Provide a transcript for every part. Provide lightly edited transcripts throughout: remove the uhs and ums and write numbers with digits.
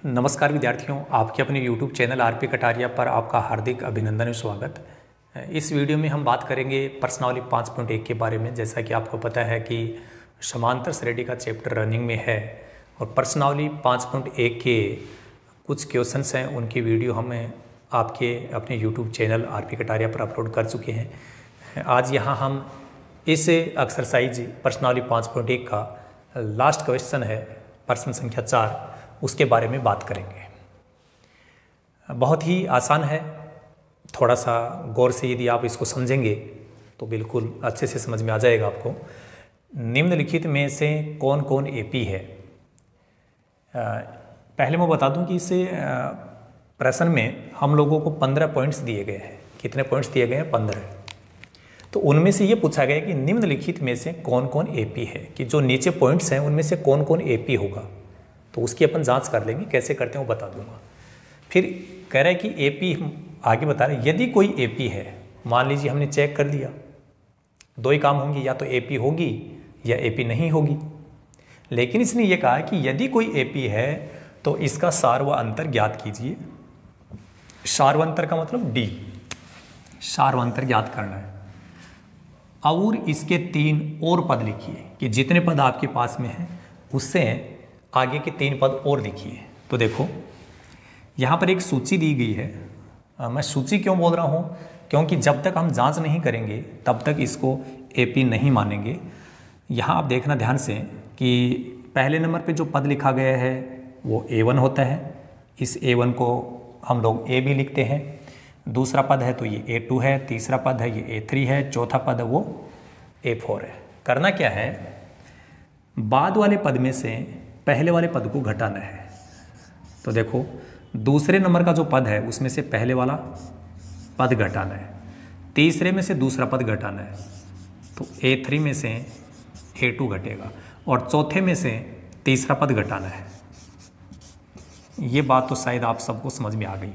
नमस्कार विद्यार्थियों, आपके अपने YouTube चैनल आरपी कटारिया पर आपका हार्दिक अभिनंदन और स्वागत। इस वीडियो में हम बात करेंगे प्रश्नावली 5.1 के बारे में। जैसा कि आपको पता है कि समांतर श्रेणी का चैप्टर रनिंग में है और प्रश्नावली 5.1 के कुछ क्वेश्चंस हैं, उनकी वीडियो हम आपके अपने YouTube चैनल आरपी कटारिया पर अपलोड कर चुके हैं। आज यहाँ हम इस एक्सरसाइज प्रश्नावली 5.1 का लास्ट क्वेश्चन है, प्रश्न संख्या 4, उसके बारे में बात करेंगे। बहुत ही आसान है, थोड़ा सा गौर से यदि आप इसको समझेंगे तो बिल्कुल अच्छे से समझ में आ जाएगा आपको। निम्नलिखित में से कौन कौन एपी है। पहले मैं बता दूं कि इस प्रश्न में हम लोगों को 15 पॉइंट्स दिए गए हैं। कितने पॉइंट्स दिए गए हैं? 15। तो उनमें से ये पूछा गया कि निम्नलिखित में से कौन कौन एपी है, कि जो नीचे पॉइंट्स हैं उनमें से कौन कौन एपी होगा। तो उसकी अपन जांच कर लेंगे, कैसे करते हैं वो बता दूंगा। फिर कह रहा है कि एपी, आगे बता रहे हैं यदि कोई एपी है, मान लीजिए हमने चेक कर लिया, दो ही काम होंगे, या तो एपी होगी या एपी नहीं होगी। लेकिन इसने ये कहा कि यदि कोई एपी है तो इसका सार व अंतर ज्ञात कीजिए। सार व अंतर का मतलब डी, सार व अंतर ज्ञात करना है। और इसके 3 और पद लिखिए, कि जितने पद आपके पास में हैं उससे आगे के 3 पद और लिखिए। तो देखो यहाँ पर एक सूची दी गई है। मैं सूची क्यों बोल रहा हूँ? क्योंकि जब तक हम जांच नहीं करेंगे तब तक इसको एपी नहीं मानेंगे। यहाँ आप देखना ध्यान से कि पहले नंबर पे जो पद लिखा गया है वो A1 होता है। इस A1 को हम लोग A भी लिखते हैं। दूसरा पद है तो ये A2 है, तीसरा पद है ये A3 है, चौथा पद है वो A4 है। करना क्या है, बाद वाले पद में से पहले वाले पद को घटाना है। तो देखो दूसरे नंबर का जो पद है उसमें से पहले वाला पद घटाना है, तीसरे में से दूसरा पद घटाना है, तो A3 में से A2 घटेगा, और चौथे में से तीसरा पद घटाना है। ये बात तो शायद आप सबको समझ में आ गई।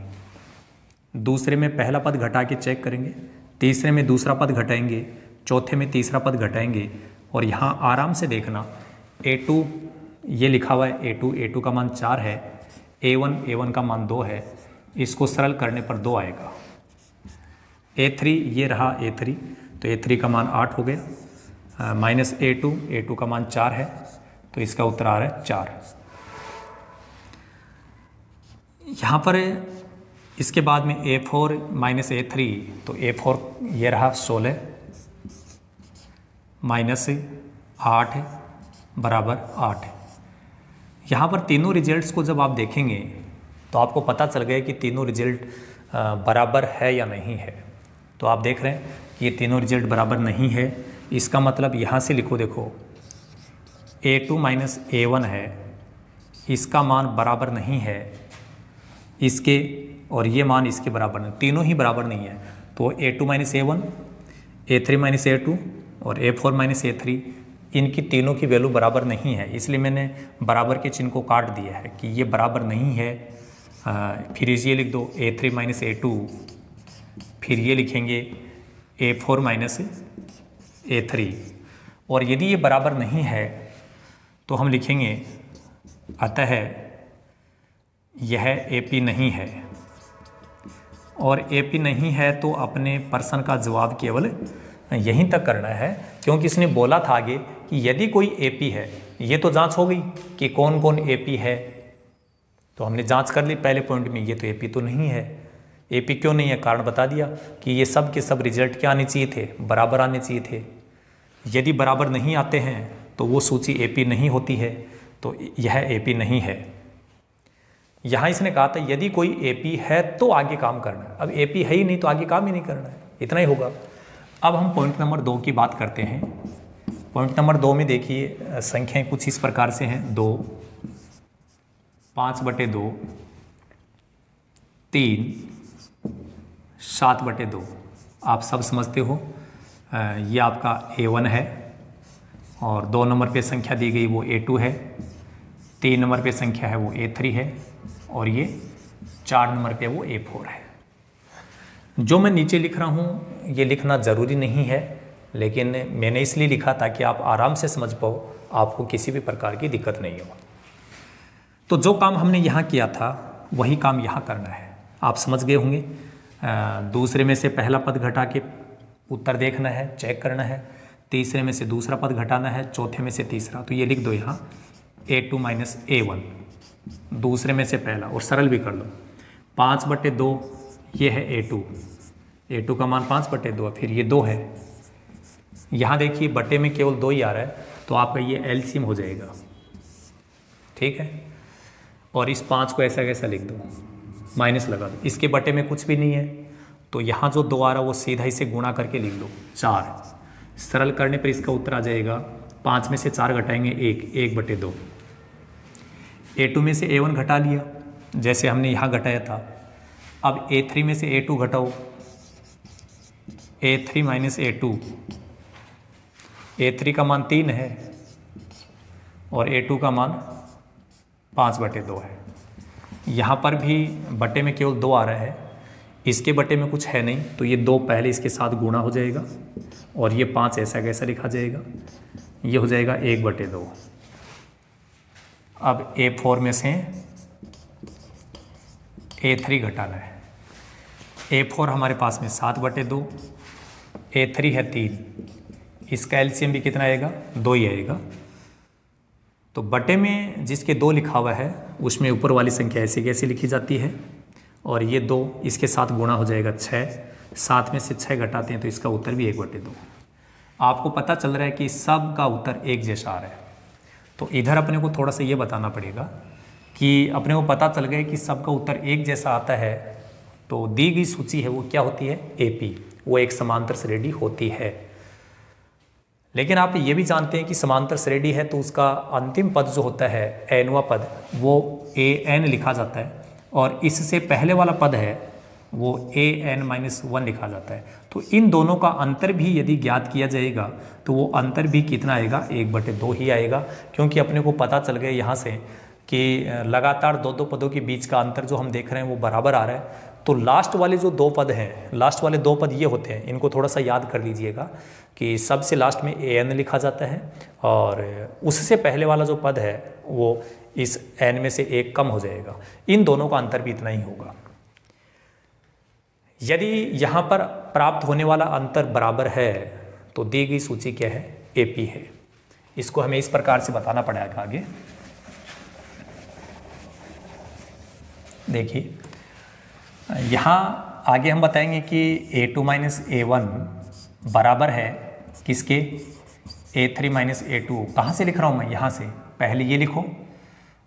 दूसरे में पहला पद घटा के चेक करेंगे, तीसरे में दूसरा पद घटाएंगे, चौथे में तीसरा पद घटाएंगे, और यहाँ आराम से देखना A2 ये लिखा हुआ है A2 का मान 4 है, A1 का मान 2 है। इसको सरल करने पर 2 आएगा। A3 ये रहा A3, तो A3 का मान 8 हो गया, माइनस A2 का मान 4 है, तो इसका उत्तर आ रहा है 4। यहाँ पर इसके बाद में A4 माइनस A3, तो A4 ये रहा 16 माइनस 8 बराबर 8। यहाँ पर तीनों रिजल्ट्स को जब आप देखेंगे तो आपको पता चल गया कि तीनों रिजल्ट बराबर है या नहीं है। तो आप देख रहे हैं कि ये तीनों रिजल्ट बराबर नहीं है। इसका मतलब यहाँ से लिखो, देखो A2 माइनस A1 है, इसका मान बराबर नहीं है इसके, और ये मान इसके बराबर नहीं, तीनों ही बराबर नहीं है। तो A2 minus A1, A3 minus A2 और A4 माइनस A3, इनकी तीनों की वैल्यू बराबर नहीं है। इसलिए मैंने बराबर के चिन्ह को काट दिया है कि ये बराबर नहीं है। फिर ये लिख दो A3 माइनस A2, फिर ये लिखेंगे A4 माइनस A3, और यदि ये बराबर नहीं है तो हम लिखेंगे अतः यह एपी नहीं है। और एपी नहीं है तो अपने प्रश्न का जवाब केवल यहीं तक करना है, क्योंकि इसने बोला था आगे कि यदि कोई एपी है। ये तो जांच हो गई कि कौन कौन एपी है, तो हमने जांच कर ली पहले पॉइंट में, ये तो एपी तो नहीं है। एपी क्यों नहीं है? कारण बता दिया कि ये सब के सब रिजल्ट क्या आने चाहिए थे? बराबर आने चाहिए थे। यदि बराबर नहीं आते हैं तो वो सूची एपी नहीं होती है, तो यह एपी नहीं है। यहाँ इसने कहा था यदि कोई एपी है तो आगे काम करना है। अब एपी है ही नहीं तो आगे काम ही नहीं करना है, इतना ही होगा। अब हम पॉइंट नंबर 2 की बात करते हैं। पॉइंट नंबर 2 में देखिए संख्याएं कुछ इस प्रकार से हैं। 2, 5/2, 3, 7/2। आप सब समझते हो, ये आपका A1 है, और 2 नंबर पे संख्या दी गई वो A2 है, 3 नंबर पे संख्या है वो A3 है, और ये 4 नंबर पे वो A4 है। जो मैं नीचे लिख रहा हूँ ये लिखना ज़रूरी नहीं है, लेकिन मैंने इसलिए लिखा ताकि आप आराम से समझ पाओ, आपको किसी भी प्रकार की दिक्कत नहीं हो। तो जो काम हमने यहाँ किया था वही काम यहाँ करना है, आप समझ गए होंगे। दूसरे में से पहला पद घटा के उत्तर देखना है, चेक करना है, तीसरे में से दूसरा पद घटाना है, चौथे में से तीसरा। तो ये लिख दो यहाँ A2 माइनस A1, दूसरे में से पहला, और सरल भी कर लो। 5/2 ये है A2 का मान 5/2, फिर ये 2 है। यहाँ देखिए बटे में केवल 2 ही आ रहा है, तो आपका ये एलसीएम हो जाएगा, ठीक है। और इस 5 को ऐसा कैसा लिख दो, माइनस लगा दो, इसके बटे में कुछ भी नहीं है, तो यहाँ जो 2 आ रहा है वो सीधा इसे गुणा करके लिख लो 4। सरल करने पर इसका उत्तर आ जाएगा 5 में से 4 घटाएंगे 1/2। A2 में से A1 घटा लिया जैसे हमने यहाँ घटाया था। अब A3 में से A2 घटाओ, A3 माइनस A2, A3 का मान 3 है और A2 का मान 5/2 है। यहाँ पर भी बटे में केवल 2 आ रहा है, इसके बटे में कुछ है नहीं, तो ये 2 पहले इसके साथ गुणा हो जाएगा और ये 5 ऐसा कैसा लिखा जाएगा, ये हो जाएगा 1/2। अब A4 में से A3 घटाना है। A4 हमारे पास में 7/2, A3 है 3, इसका एलसीएम भी कितना आएगा, 2 ही आएगा। तो बटे में जिसके 2 लिखा हुआ है उसमें ऊपर वाली संख्या ऐसी कैसी लिखी जाती है, और ये 2 इसके साथ गुणा हो जाएगा 6, 7 में से 6 घटाते हैं तो इसका उत्तर भी 1/2। आपको पता चल रहा है कि सब का उत्तर एक जैसा आ रहा है। तो इधर अपने को थोड़ा सा ये बताना पड़ेगा कि अपने को पता चल गया कि सब का उत्तर एक जैसा आता है, तो दी गई सूची है वो क्या होती है, AP, वो एक समांतर श्रेणी होती है। लेकिन आप ये भी जानते हैं कि समांतर श्रेणी है तो उसका अंतिम पद जो होता है nवां पद वो AN लिखा जाता है, और इससे पहले वाला पद है वो AN-1 लिखा जाता है। तो इन दोनों का अंतर भी यदि ज्ञात किया जाएगा तो वो अंतर भी कितना आएगा, 1/2 ही आएगा, क्योंकि अपने को पता चल गया यहाँ से कि लगातार 2 पदों के बीच का अंतर जो हम देख रहे हैं वो बराबर आ रहा है। तो लास्ट वाले जो 2 पद हैं, लास्ट वाले 2 पद ये होते हैं, इनको थोड़ा सा याद कर लीजिएगा कि सबसे लास्ट में AN लिखा जाता है और उससे पहले वाला जो पद है वो इस N में से 1 कम हो जाएगा। इन दोनों का अंतर भी इतना ही होगा। यदि यहाँ पर प्राप्त होने वाला अंतर बराबर है तो दी गई सूची क्या है, AP है। इसको हमें इस प्रकार से बताना पड़ेगा आगे। देखिए यहाँ आगे हम बताएंगे कि A2 माइनस A1 बराबर है किसके, A3 माइनस A2। कहाँ से लिख रहा हूँ मैं, यहाँ से पहले ये लिखो।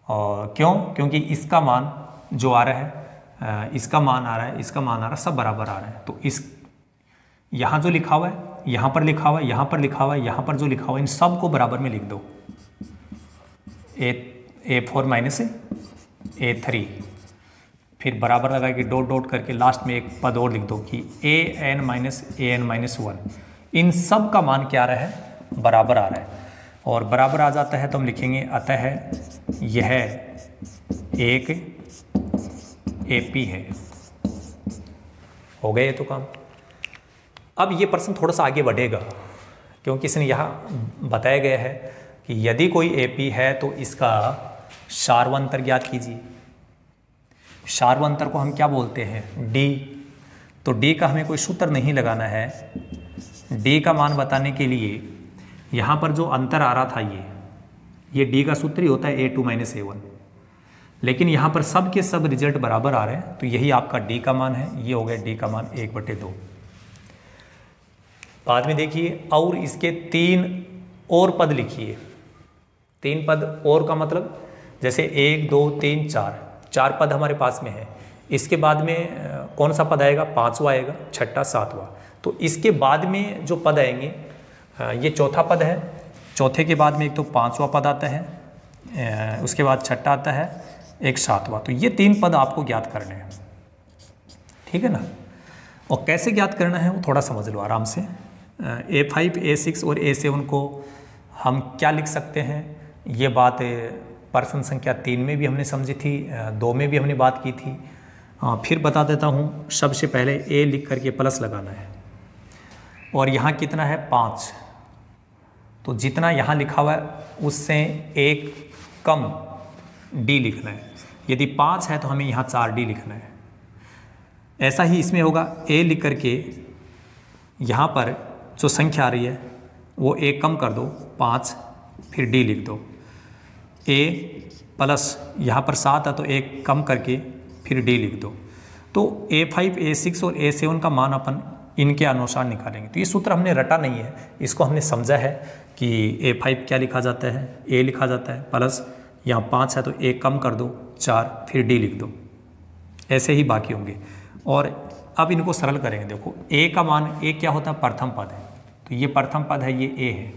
और क्यों, क्योंकि इसका मान जो आ रहा है, इसका मान आ रहा है, इसका मान आ रहा है, सब बराबर आ रहा है। तो इस यहाँ जो लिखा हुआ है, यहाँ पर लिखा हुआ है, यहाँ पर लिखा हुआ है, यहाँ पर जो लिखा हुआ है, इन सब को बराबर में लिख दो। A4 माइनस A3, फिर बराबर लगा के डॉट डॉट करके लास्ट में एक पद और लिख दो कि AN-1। इन सब का मान क्या आ रहा है, बराबर आ रहा है। और बराबर आ जाता है तो हम लिखेंगे अतः यह एक AP है। हो गए ये तो काम। अब ये प्रश्न थोड़ा सा आगे बढ़ेगा क्योंकि इसने यहाँ बताया गया है कि यदि कोई AP है तो इसका सार्वंतर ज्ञात कीजिए। सार्वंतर को हम क्या बोलते हैं, D। तो D का हमें कोई सूत्र नहीं लगाना है। D का मान बताने के लिए यहाँ पर जो अंतर आ रहा था ये D का सूत्र ही होता है A2 माइनस A1, लेकिन यहाँ पर सब के सब रिजल्ट बराबर आ रहे हैं तो यही आपका D का मान है। ये हो गया D का मान 1/2। बाद में देखिए और इसके 3 और पद लिखिए। 3 पद और का मतलब जैसे 1 2 3 4 पद हमारे पास में है। इसके बाद में कौन सा पद आएगा, 5वां आएगा, 6वां 7वां। तो इसके बाद में जो पद आएंगे, ये चौथा पद है, चौथे के बाद में एक तो 5वां पद आता है, उसके बाद 6वां आता है, एक 7वां। तो ये 3 पद आपको ज्ञात करने हैं, ठीक है ना। और कैसे ज्ञात करना है वो थोड़ा समझ लो आराम से। A5 A6 और A7 को हम क्या लिख सकते हैं, ये बात प्रश्न संख्या 3 में भी हमने समझी थी, 2 में भी हमने बात की थी। फिर बता देता हूँ। सबसे पहले A लिख करके प्लस लगाना है और यहाँ कितना है 5, तो जितना यहाँ लिखा हुआ है उससे 1 कम डी लिखना है। यदि 5 है तो हमें यहाँ 4D लिखना है। ऐसा ही इसमें होगा, ए लिख करके यहाँ पर जो संख्या आ रही है वो ए कम कर दो 5, फिर डी लिख दो। ए प्लस यहाँ पर 7 है तो ए कम करके फिर डी लिख दो। तो A5, A6 और A7 का मान अपन इनके अनुसार निकालेंगे। तो ये सूत्र हमने रटा नहीं है, इसको हमने समझा है कि A5 क्या लिखा जाता है, A लिखा जाता है, प्लस यहाँ 5 है तो A कम कर दो 4, फिर D लिख दो। ऐसे ही बाकी होंगे। और अब इनको सरल करेंगे। देखो A का मान, A क्या होता है, प्रथम पद है, तो ये प्रथम पद है, ये A है,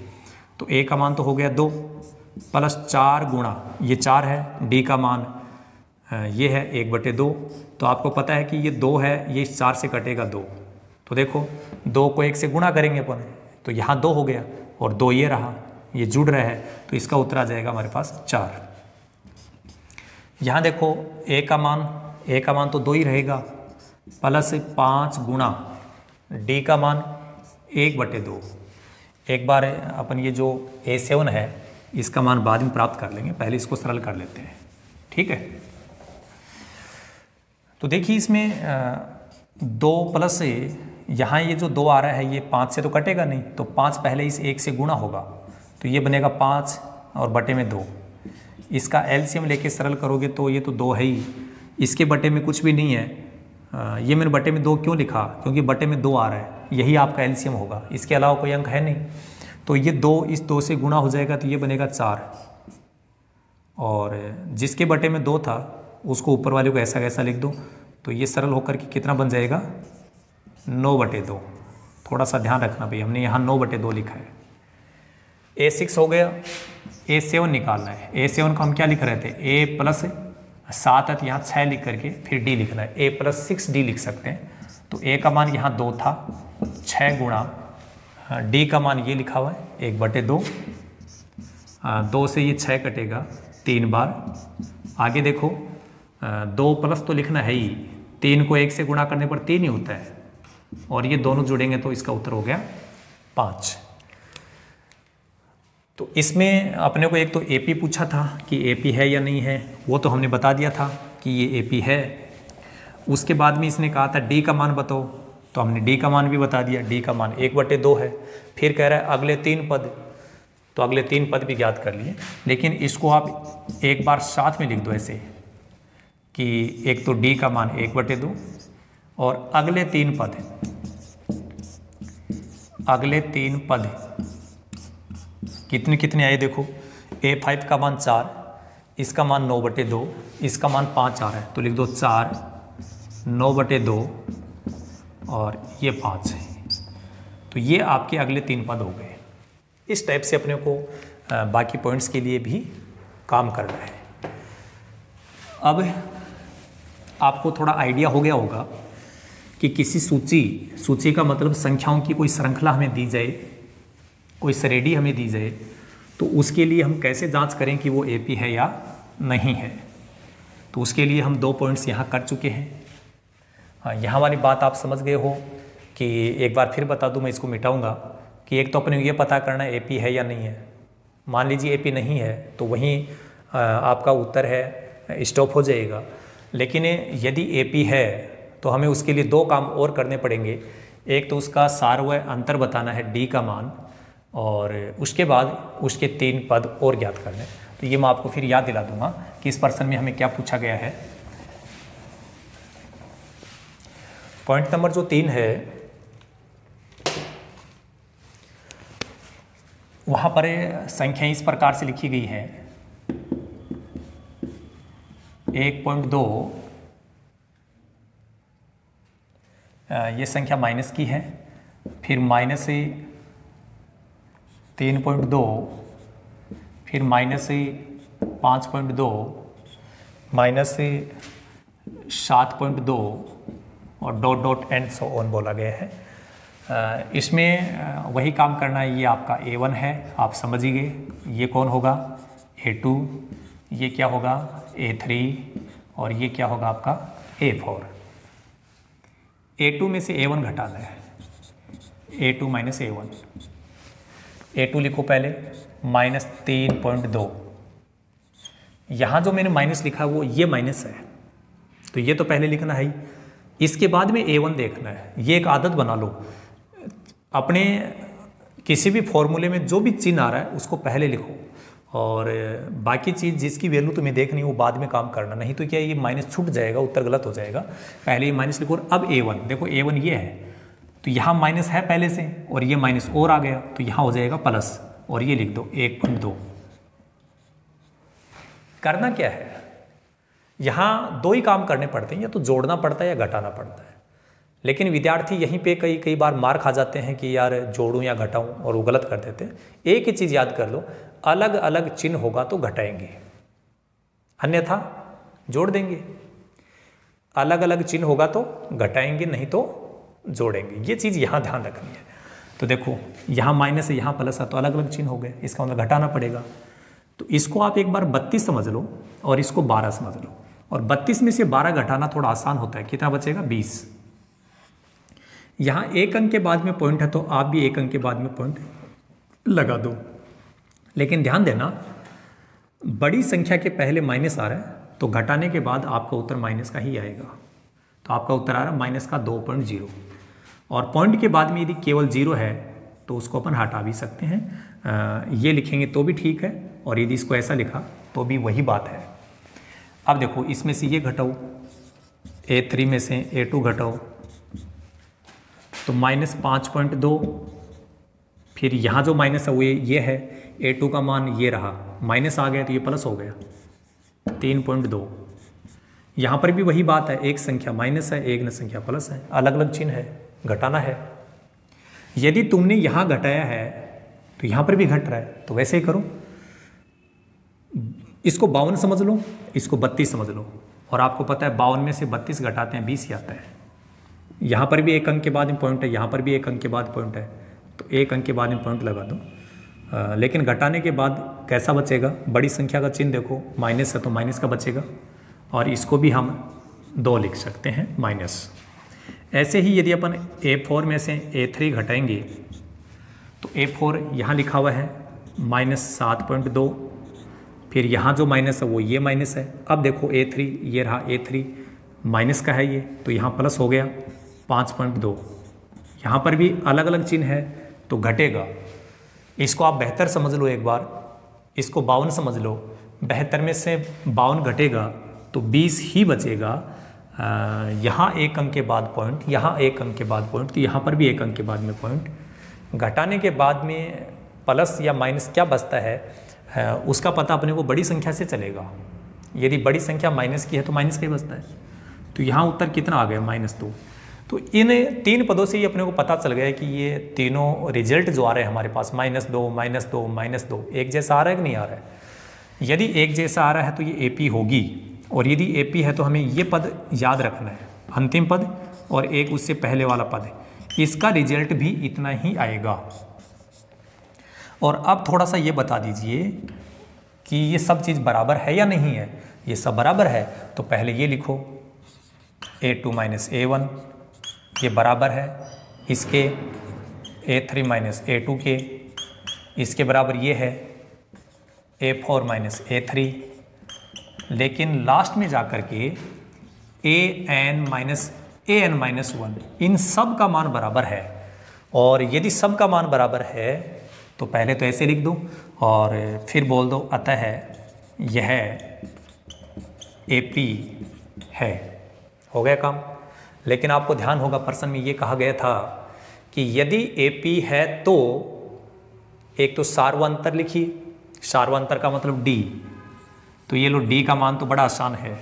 तो A का मान तो हो गया 2 प्लस 4 गुणा ये 4 है, D का मान ये है 1/2। तो आपको पता है कि ये 2 है, ये इस 4 से कटेगा 2, तो देखो 2 को 1 से गुणा करेंगे अपन, तो यहाँ 2 हो गया और 2 ये रहा, ये जुड़ रहा है, तो इसका उत्तर आ जाएगा हमारे पास 4। यहाँ देखो A का मान तो 2 ही रहेगा, प्लस 5 गुणा D का मान 1/2। एक बार अपन ये जो A7 है इसका मान बाद में प्राप्त कर लेंगे, पहले इसको सरल कर लेते हैं, ठीक है। तो देखिए इसमें 2 प्लस यहाँ ये जो 2 आ रहा है ये 5 से तो कटेगा नहीं, तो 5 पहले इस 1 से गुणा होगा, तो ये बनेगा 5 और बटे में 2। इसका एलसीएम लेके सरल करोगे तो ये तो 2 है ही, इसके बटे में कुछ भी नहीं है। ये मैंने बटे में 2 क्यों लिखा, क्योंकि बटे में 2 आ रहा है, यही आपका एलसीएम होगा, इसके अलावा कोई अंक है नहीं। तो ये 2 इस 2 से गुणा हो जाएगा तो ये बनेगा 4, और जिसके बटे में 2 था उसको ऊपर वाले को ऐसा कैसा लिख दो, तो ये सरल होकर के कितना बन जाएगा 9/2। थोड़ा सा ध्यान रखना भाई, हमने यहाँ 9/2 लिखा है। A6 हो गया, A7 निकालना है। A7 को हम क्या लिख रहे थे, A प्लस 7 है तो यहाँ 6 लिख करके फिर D लिखना है, A प्लस 6D लिख सकते हैं। तो A का मान यहाँ 2 था, 6 गुणा D का मान ये लिखा हुआ है 1/2। 2 से ये 6 कटेगा 3 बार। आगे देखो 2 प्लस तो लिखना है ही, 3 को 1 से गुणा करने पर 3 ही होता है, और ये दोनों जुड़ेंगे तो इसका उत्तर हो गया 5। तो इसमें अपने को एक तो AP पूछा था कि AP है या नहीं है, वो तो हमने बता दिया था कि ये AP है। उसके बाद में इसने कहा था D का मान बताओ, तो हमने D का मान भी बता दिया, D का मान 1/2 है। फिर कह रहा है अगले 3 पद, तो अगले 3 पद भी ज्ञात कर लिए, लेकिन इसको आप एक बार साथ में लिख दो ऐसे कि एक तो D का मान 1/2 और अगले 3 पद कितने कितने आए देखो। A5 का मान 4, इसका मान 9/2, इसका मान 5 आ रहा है, तो लिख दो 4 9/2 और ये 5 है। तो ये आपके अगले 3 पद हो गए। इस टाइप से अपने को बाकी पॉइंट्स के लिए भी काम करना है। अब आपको थोड़ा आइडिया हो गया होगा कि किसी सूची का मतलब संख्याओं की कोई श्रृंखला हमें दी जाए, कोई श्रेणी हमें दी जाए, तो उसके लिए हम कैसे जांच करें कि वो AP है या नहीं है। तो उसके लिए हम 2 पॉइंट्स यहाँ कर चुके हैं। हाँ, यहाँ वाली बात आप समझ गए हो कि एक बार फिर बता दूँ, मैं इसको मिटाऊँगा कि एक तो अपने ये पता करना है AP है या नहीं है। मान लीजिए AP नहीं है तो वहीं आपका उत्तर है स्टॉप हो जाएगा। लेकिन यदि AP है तो हमें उसके लिए 2 काम और करने पड़ेंगे। एक तो उसका सार व अंतर बताना है D का मान, और उसके बाद उसके 3 पद और ज्ञात करने। तो ये मैं आपको फिर याद दिला दूंगा कि इस प्रश्न में हमें क्या पूछा गया है। पॉइंट नंबर जो 3 है वहाँ पर संख्या इस प्रकार से लिखी गई है। 1.2 ये संख्या माइनस की है, फिर माइनस 3.2, फिर माइनस 5.2, माइनस 7.2 और dot dot and so on बोला गया है। इसमें वही काम करना है। ये आपका A1 है, आप समझ ही गए। ये कौन होगा A2, ये क्या होगा A3 और ये क्या होगा आपका A4। A2 में से A1 घटाना है, A2 माइनस A1। A2 लिखो पहले -3.2, यहाँ जो मैंने माइनस लिखा है वो ये माइनस है, तो ये तो पहले लिखना है ही। इसके बाद में A1 देखना है। ये एक आदत बना लो, अपने किसी भी फॉर्मूले में जो भी चिन्ह आ रहा है उसको पहले लिखो, और बाकी चीज़ जिसकी वैल्यू तुम्हें देखनी है वो बाद में काम करना, नहीं तो क्या ये माइनस छूट जाएगा, उत्तर गलत हो जाएगा। पहले ये माइनस लिखो। अब A1 देखो, A1 ये है, तो यहाँ माइनस है पहले से, और ये माइनस और आ गया, तो यहाँ हो जाएगा प्लस, और ये लिख दो 1.2। करना क्या है, यहाँ दो ही काम करने पड़ते हैं, या तो जोड़ना पड़ता है या घटाना पड़ता है। लेकिन विद्यार्थी यहीं पे कई बार मार खा जाते हैं कि यार जोड़ूं या घटाऊं, और वो गलत कर देते हैं। एक ही चीज़ याद कर लो, अलग अलग चिन्ह होगा तो घटाएंगे, अन्यथा जोड़ देंगे। अलग अलग चिन्ह होगा तो घटाएंगे, नहीं तो जोड़ेंगे। ये चीज़ यहाँ ध्यान रखनी है। तो देखो, यहाँ माइनस है, यहाँ प्लस है, तो अलग अलग चिन्ह हो गए, इसका मतलब घटाना पड़ेगा। तो इसको आप एक बार 32 समझ लो और इसको 12 समझ लो, और 32 में से 12 घटाना थोड़ा आसान होता है। कितना बचेगा? 20। यहाँ एक अंक के बाद में पॉइंट है, तो आप भी एक अंक के बाद में पॉइंट लगा दो। लेकिन ध्यान देना, बड़ी संख्या के पहले माइनस आ रहा है, तो घटाने के बाद आपका उत्तर माइनस का ही आएगा। तो आपका उत्तर आ रहा है माइनस का 2.0, और पॉइंट के बाद में यदि केवल 0 है तो उसको अपन हटा भी सकते हैं। ये लिखेंगे तो भी ठीक है, और यदि इसको ऐसा लिखा तो भी वही बात है। अब देखो, इसमें से ये घटाओ, A3 में से A2 घटाओ, तो माइनस 5.2। फिर यहाँ जो माइनस है वो ये है, A2 का मान ये रहा, माइनस आ गया तो ये प्लस हो गया 3.2। यहाँ पर भी वही बात है, एक संख्या माइनस है, एक संख्या प्लस है, अलग अलग चिन्ह है, घटाना है। यदि तुमने यहाँ घटाया है तो यहाँ पर भी घट रहा है, तो वैसे ही करो। इसको 52 समझ लो, इसको 32 समझ लो, और आपको पता है 52 में से 32 घटाते हैं 20 ही आता है। यहाँ पर भी एक अंक के बाद में पॉइंट है, यहाँ पर भी एक अंक के बाद पॉइंट है, तो एक अंक के बाद में पॉइंट लगा दो। लेकिन घटाने के बाद कैसा बचेगा? बड़ी संख्या का चिन्ह देखो, माइनस है तो माइनस का बचेगा, और इसको भी हम 2 लिख सकते हैं माइनस। ऐसे ही यदि अपन A4 में से A3 घटाएंगे, तो A4 यहाँ लिखा हुआ है माइनस 7.2, फिर यहाँ जो माइनस है वो ये माइनस है। अब देखो A3, ये रहा A3, माइनस का है ये, तो यहाँ प्लस हो गया 5.2। यहाँ पर भी अलग अलग चिन्ह है तो घटेगा। इसको आप बेहतर समझ लो एक बार, इसको 52 समझ लो, 72 में से 52 घटेगा तो 20 ही बचेगा। यहाँ एक अंक के बाद पॉइंट, यहाँ एक अंक के बाद पॉइंट, तो यहाँ पर भी एक अंक के बाद में पॉइंट। घटाने के बाद में प्लस या माइनस क्या बचता है उसका पता अपने को बड़ी संख्या से चलेगा। यदि बड़ी संख्या माइनस की है तो माइनस का ही बचता है। तो यहाँ उत्तर कितना आ गया? -2। तो इन 3 पदों से ही अपने को पता चल गया कि ये तीनों रिजल्ट जो आ रहे हैं हमारे पास -2, -2, -2, एक जैसा आ रहा है कि नहीं आ रहा है। यदि एक जैसा आ रहा है तो ये AP होगी, और यदि AP है तो हमें ये पद याद रखना है, अंतिम पद और एक उससे पहले वाला पद, इसका रिजल्ट भी इतना ही आएगा। और अब थोड़ा सा ये बता दीजिए कि ये सब चीज़ बराबर है या नहीं है। ये सब बराबर है तो पहले ये लिखो A2 - A1, ये बराबर है इसके A3 - A2 के, इसके बराबर ये है A4 - A3, लेकिन लास्ट में जाकर के AN - 1, इन सब का मान बराबर है। और यदि सब का मान बराबर है तो पहले तो ऐसे लिख दो और फिर बोल दो अतः यह AP है। हो गया काम। लेकिन आपको ध्यान होगा प्रश्न में ये कहा गया था कि यदि AP है तो एक तो सार्वंतर लिखिए, सार्वंतर का मतलब D, तो ये लो D का मान तो बड़ा आसान है।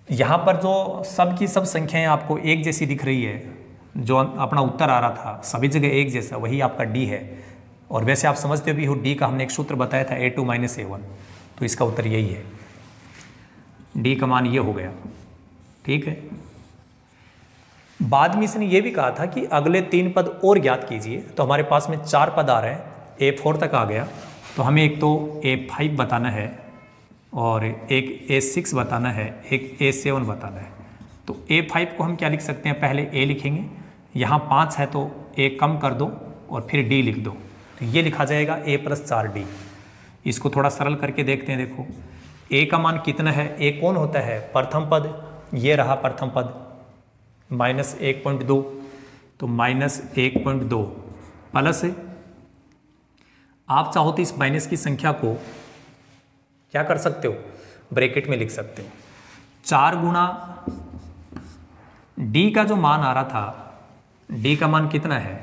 यहाँ पर जो सब की सब संख्याएं आपको एक जैसी दिख रही है, जो अपना उत्तर आ रहा था सभी जगह एक जैसा, वही आपका D है। और वैसे आप समझते भी हो D का हमने एक सूत्र बताया था A2 - A1, तो इसका उत्तर यही है, D का मान ये हो गया। ठीक है। बाद में इसने ये भी कहा था कि अगले 3 पद और ज्ञात कीजिए, तो हमारे पास में 4 पद आ रहे हैं, A4 तक आ गया, तो हमें एक तो A5 बताना है और एक A6 बताना है, एक A7 बताना है। तो A5 को हम क्या लिख सकते हैं? पहले A लिखेंगे, यहाँ 5 है तो A कम कर दो और फिर D लिख दो, तो ये लिखा जाएगा A + 4D। इसको थोड़ा सरल करके देखते हैं। देखो ए का मान कितना है, ए कौन होता है, प्रथम पद, ये रहा प्रथम पद, -1.2, तो -1.2 प्लस आप चाहो तो इस माइनस की संख्या को क्या कर सकते हो, ब्रैकेट में लिख सकते हो। 4 गुणा डी का जो मान आ रहा था, डी का मान कितना है,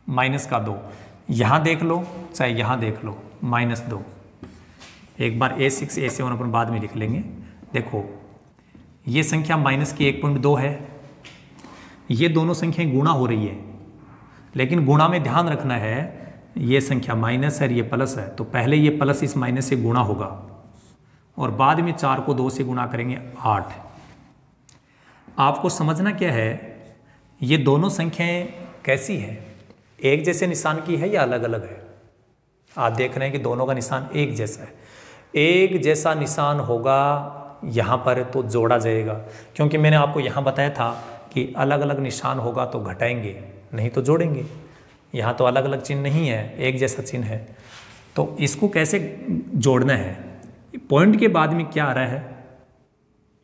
-2, यहां देख लो चाहे यहां देख लो, -2। एक बार A6 A7 अपन बाद में लिख लेंगे। देखो ये संख्या माइनस की 1.2 है, ये दोनों संख्याएं गुणा हो रही है, लेकिन गुणा में ध्यान रखना है ये संख्या माइनस है और ये प्लस है, तो पहले ये प्लस इस माइनस से गुणा होगा और बाद में 4 को 2 से गुणा करेंगे 8। आपको समझना क्या है, ये दोनों संख्याएं कैसी हैं, एक जैसे निशान की है या अलग अलग है। आप देख रहे हैं कि दोनों का निशान एक जैसा है। एक जैसा निशान होगा यहाँ पर तो जोड़ा जाएगा, क्योंकि मैंने आपको यहाँ बताया था कि अलग अलग निशान होगा तो घटाएंगे, नहीं तो जोड़ेंगे। यहाँ तो अलग अलग चिन्ह नहीं है, एक जैसा चिन्ह है। तो इसको कैसे जोड़ना है, पॉइंट के बाद में क्या आ रहा है,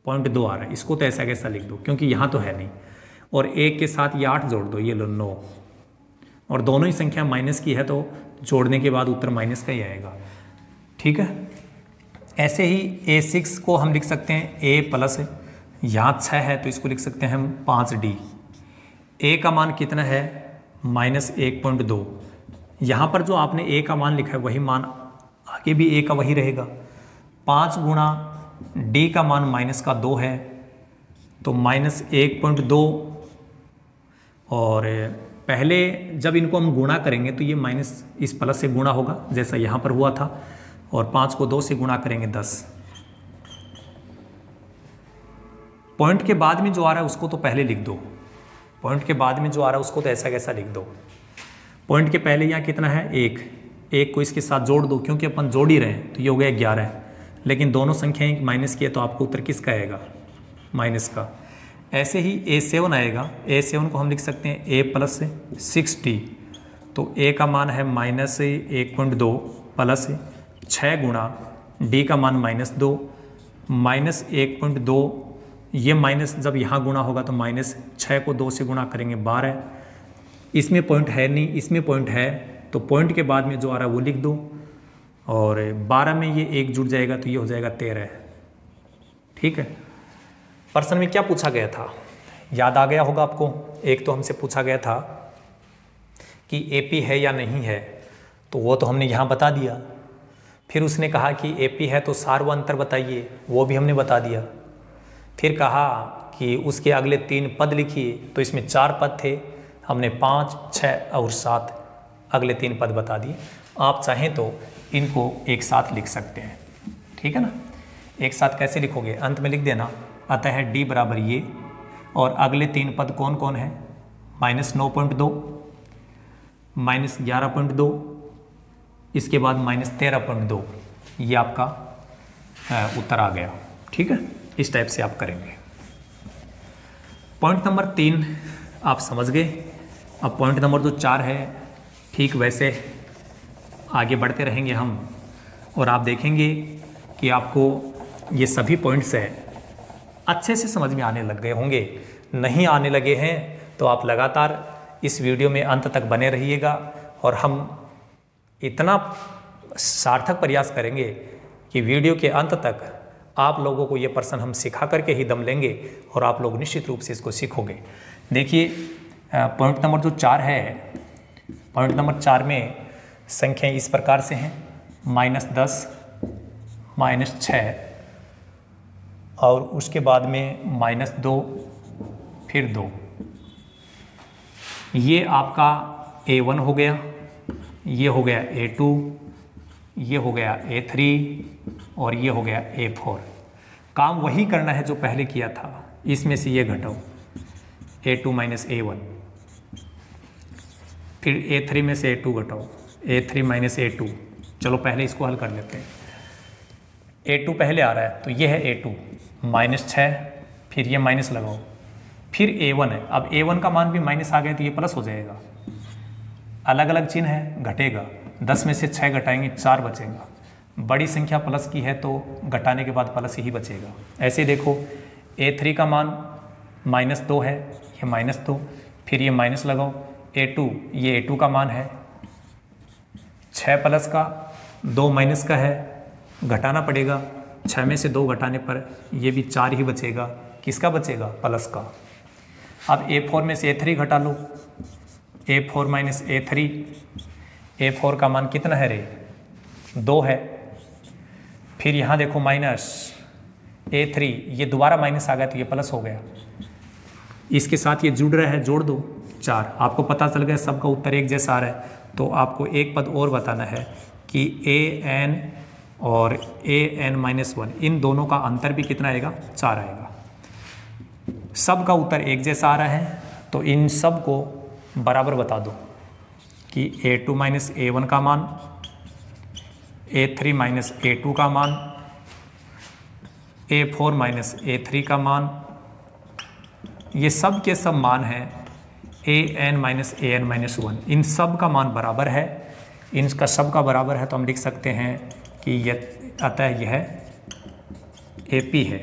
0.2 आ रहा है, इसको तो ऐसा कैसा लिख दो क्योंकि यहाँ तो है नहीं, और 1 के साथ ये 8 जोड़ दो, ये लो 9, और दोनों ही संख्या माइनस की है तो जोड़ने के बाद उत्तर माइनस का ही आएगा। ठीक है, ऐसे ही A6 को हम लिख सकते हैं A+, यहाँ 6 है तो इसको लिख सकते हैं हम 5D। A का मान कितना है, -1.2। यहाँ पर जो आपने A का मान लिखा है वही मान आगे भी A का वही रहेगा। 5 गुणा D का मान -2 है तो -1.2, और पहले जब इनको हम गुणा करेंगे तो ये माइनस इस प्लस से गुणा होगा जैसा यहाँ पर हुआ था, और 5 को 2 से गुणा करेंगे 10। पॉइंट के बाद में जो आ रहा है उसको तो पहले लिख दो, पॉइंट के बाद में जो आ रहा है उसको तो ऐसा कैसा लिख दो। पॉइंट के पहले यहाँ कितना है, 1 को इसके साथ जोड़ दो क्योंकि अपन जोड़ ही रहे हैं, तो ये हो गया 11, लेकिन दोनों संख्याएं माइनस की है तो आपको उत्तर किसका आएगा, माइनस का। ऐसे ही A7 आएगा, A7 को हम लिख सकते हैं A+6D, तो A का मान है -1.2 प्लस 6 गुणा D का मान -2, -1.2, ये माइनस जब यहाँ गुणा होगा तो -6 को 2 से गुणा करेंगे 12। इसमें पॉइंट है नहीं, इसमें पॉइंट है, तो पॉइंट के बाद में जो आ रहा है वो लिख दो, और 12 में ये 1 जुड़ जाएगा तो ये हो जाएगा 13। ठीक है, प्रश्न में क्या पूछा गया था, याद आ गया होगा आपको। एक तो हमसे पूछा गया था कि AP है या नहीं है, तो वो तो हमने यहाँ बता दिया। फिर उसने कहा कि AP है तो सार व अंतर बताइए, वो भी हमने बता दिया। फिर कहा कि उसके अगले 3 पद लिखिए, तो इसमें 4 पद थे, हमने 5, 6 और 7 अगले 3 पद बता दिए। आप चाहें तो इनको एक साथ लिख सकते हैं, ठीक है ना। एक साथ कैसे लिखोगे, अंत में लिख देना, अतः D बराबर ये, और अगले 3 पद कौन कौन है, -9.2, -11.2, इसके बाद -13.2, ये आपका उत्तर आ गया। ठीक है, इस टाइप से आप करेंगे। पॉइंट नंबर 3 आप समझ गए। अब पॉइंट नंबर जो 4 है, ठीक वैसे आगे बढ़ते रहेंगे हम, और आप देखेंगे कि आपको ये सभी पॉइंट्स है अच्छे से समझ में आने लग गए होंगे। नहीं आने लगे हैं तो आप लगातार इस वीडियो में अंत तक बने रहिएगा, और हम इतना सार्थक प्रयास करेंगे कि वीडियो के अंत तक आप लोगों को ये प्रश्न हम सिखा करके ही दम लेंगे, और आप लोग निश्चित रूप से इसको सीखोगे। देखिए पॉइंट नंबर जो 4 है, पॉइंट नंबर 4 में संख्याएं इस प्रकार से हैं, -10, -6, और उसके बाद में -2, फिर 2। ये आपका A1 हो गया, ये हो गया A2, ये हो गया A3, और ये हो गया A4। काम वही करना है जो पहले किया था, इसमें से ये घटाओ, A2 - A1, फिर A3 में से A2 घटाओ, A3 - A2। चलो पहले इसको हल कर लेते हैं। A2 पहले आ रहा है तो ये है A2, -6, फिर ये माइनस लगाओ, फिर A1 है। अब A1 का मान भी माइनस आ गया तो ये प्लस हो जाएगा, अलग अलग चिन्ह है, घटेगा। 10 में से 6 घटाएंगे 4 बचेगा, बड़ी संख्या प्लस की है तो घटाने के बाद प्लस ही बचेगा। ऐसे देखो A3 का मान -2 है, ये -2, फिर ये माइनस लगाओ A2, ये A2 का मान है, 6 प्लस का 2 माइनस का है, घटाना पड़ेगा, 6 में से 2 घटाने पर ये भी 4 ही बचेगा। किसका बचेगा? प्लस का। अब A4 में से A3 घटा लो, A4 माइनस A3, A4 का मान कितना है रे? 2 है। फिर यहाँ देखो माइनस A3, ये दोबारा माइनस आ गया तो ये प्लस हो गया, इसके साथ ये जुड़ रहा है, जोड़ दो 4। आपको पता चल गया सबका उत्तर एक जैसा आ रहा है, तो आपको एक पद और बताना है कि AN और AN-1 इन दोनों का अंतर भी कितना आएगा? 4 आएगा। सबका उत्तर एक जैसा आ रहा है तो इन सब को बराबर बता दो कि A2 माइनस A1 का मान, A3 माइनस A2 का मान, A4 माइनस A3 का मान, ये सब के सब मान हैं AN माइनस AN-1, इन सब का मान बराबर है। इनका सब का बराबर है तो हम लिख सकते हैं कि यह अतः यह AP है।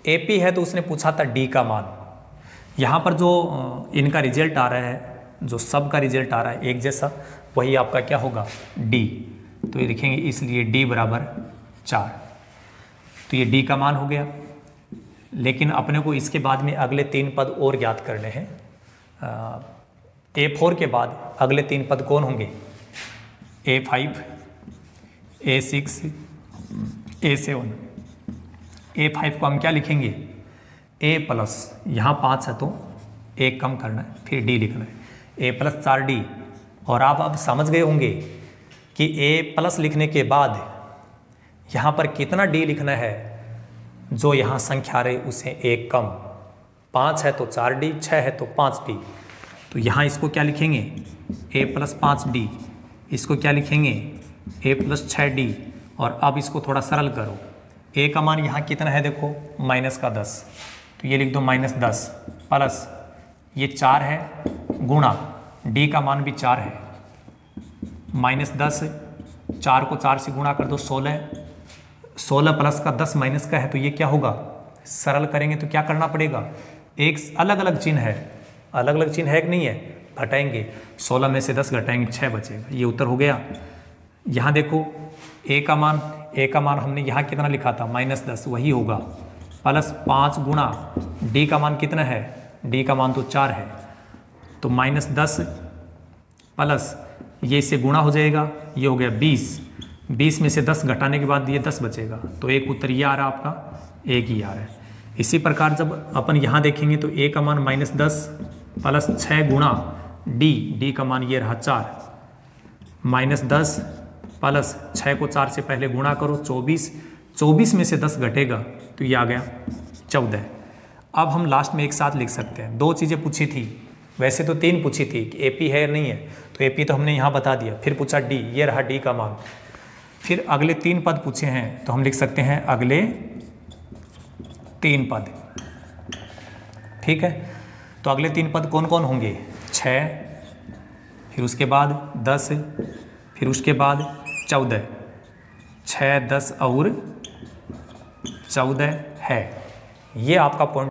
AP है तो उसने पूछा था D का मान। यहाँ पर जो इनका रिजल्ट आ रहा है, जो सब का रिजल्ट आ रहा है एक जैसा, वही आपका क्या होगा? D। तो ये लिखेंगे इसलिए D बराबर 4। तो ये D का मान हो गया। लेकिन अपने को इसके बाद में अगले 3 पद और ज्ञात करने हैं। A4 के बाद अगले 3 पद कौन होंगे? A5, A6, A7। A5 को हम क्या लिखेंगे? A प्लस, यहाँ 5 है तो 1 कम करना है, फिर D लिखना है, A प्लस 4D। और आप अब समझ गए होंगे कि A प्लस लिखने के बाद यहाँ पर कितना D लिखना है, जो यहाँ संख्या रहे उसे 1 कम। 5 है तो 4D, 6 है तो 5D। तो यहाँ इसको क्या लिखेंगे? A plus 5D। इसको क्या लिखेंगे? A plus 6D। और अब इसको थोड़ा सरल करो, A का मान यहाँ कितना है देखो? माइनस का 10, तो ये लिख दो -10 प्लस ये 4 है गुणा D का मान भी 4 है, -10, 4 को 4 से गुणा कर दो 16 प्लस का 10 माइनस का है तो ये क्या होगा? सरल करेंगे तो क्या करना पड़ेगा? एक अलग अलग चिन्ह है, अलग अलग चिन्ह है कि नहीं है? घटाएंगे, 16 में से 10 घटाएंगे 6 बचेगा। ये उत्तर हो गया। यहाँ देखो A का मान हमने यहाँ कितना लिखा था? -10, वही होगा प्लस 5 गुणा D का मान कितना है? D का मान तो 4 है, तो -10 प्लस ये इससे गुणा हो जाएगा, ये हो गया 20 में से 10 घटाने के बाद ये 10 बचेगा। तो एक उत्तर ये आ रहा है आपका, एक ही आ रहा है। इसी प्रकार जब अपन यहाँ देखेंगे तो A का मान -10 प्लस 6 गुणा D का मान ये रहा 4, -10 प्लस 6 को 4 से पहले गुणा करो 24 में से 10 घटेगा तो ये आ गया 14। अब हम लास्ट में एक साथ लिख सकते हैं। 2 चीज़ें पूछी थी, वैसे तो 3 पूछी थी कि AP है या नहीं है, तो AP तो हमने यहाँ बता दिया। फिर पूछा D, ये रहा D का मान। फिर अगले 3 पद पूछे हैं तो हम लिख सकते हैं अगले 3 पद। ठीक है, तो अगले 3 पद कौन कौन होंगे? 6, फिर उसके बाद 10, फिर उसके बाद 14। 6, 10 और 14 है। ये आपका पॉइंट